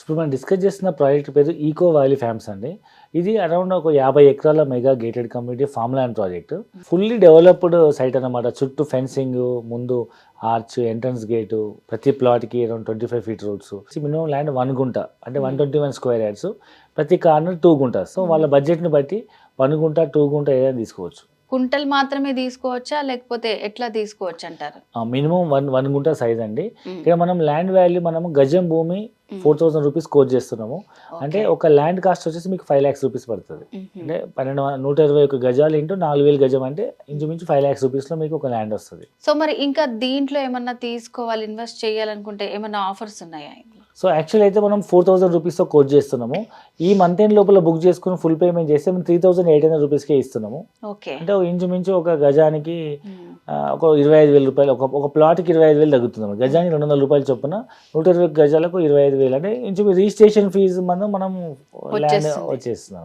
ఇప్పుడు మనం డిస్కస్ చేస్తున్న ప్రాజెక్ట్ పేరు ఈకో వ్యాలీ ఫార్మ్స్ అండి. ఇది అరౌండ్ ఒక 50 ఎకరాల mega gated community farm land project. Fully developed site అన్నమాట. చుట్టూ ఫెన్సింగ్, ముందు ఆర్చ్, ఎంట్రన్స్ గేటు, ప్రతి ప్లాట్కి around 25 feet roads. Minimum land 1 గుంట అంటే 121 స్క్వేర్ యార్డ్స్, ప్రతి కార్నర్ 2 గుంటాస్. సో వాళ్ళ బడ్జెట్ని బట్టి 1 గుంట 2 గుంట ఏదైనా తీసుకోవచ్చు. కుంటలు మాత్రమే తీసుకోవచ్చా లేకపోతే ఎట్లా తీసుకోవచ్చు అంటారు? మినిమం 1 గుంట సైజ్ అండి. ఇక్కడ మనం ల్యాండ్ వాల్యూ మనము గజం భూమి 4,000 రూపీస్ కోట్ చేస్తున్నాము. అంటే ఒక ల్యాండ్ కాస్ట్ వచ్చేసి మీకు 5 lakhs రూపీస్ పడుతుంది. అంటే 121 గజాలు ఇంటూ 4,000 గజం అంటే ఇంచుమించు 5 lakhs రూపీస్లో మీకు ఒక ల్యాండ్ వస్తుంది. సో మరి ఇంకా దీంట్లో ఏమన్నా తీసుకోవాలి, ఇన్వెస్ట్ చేయాలనుకుంటే ఏమన్నా ఆఫర్స్ ఉన్నాయా? సో యాక్చువల్ అయితే మనం 4,000 రూపీస్తో కోట్ చేస్తున్నాము. ఈ మంత్ ఎండ్ లోపల బుక్ చేసుకుని ఫుల్ పేమెంట్ చేస్తే మనం 3,800 రూపీస్కే ఇస్తున్నాము. ఓకే, అంటే ఇంచుమించు ఒక గజానికి ఒక 25,000 రూపాయలు, ఒక ప్లాట్కి 25,000 తగ్గుతున్నాము. గజానికి 200 రూపాయలు చొప్పున 120 గజాలకు 25,000 అంటే ఇంచుమించు రిజిస్ట్రేషన్ ఫీజు మనం ల్యాండ్ వచ్చేస్తున్నాం.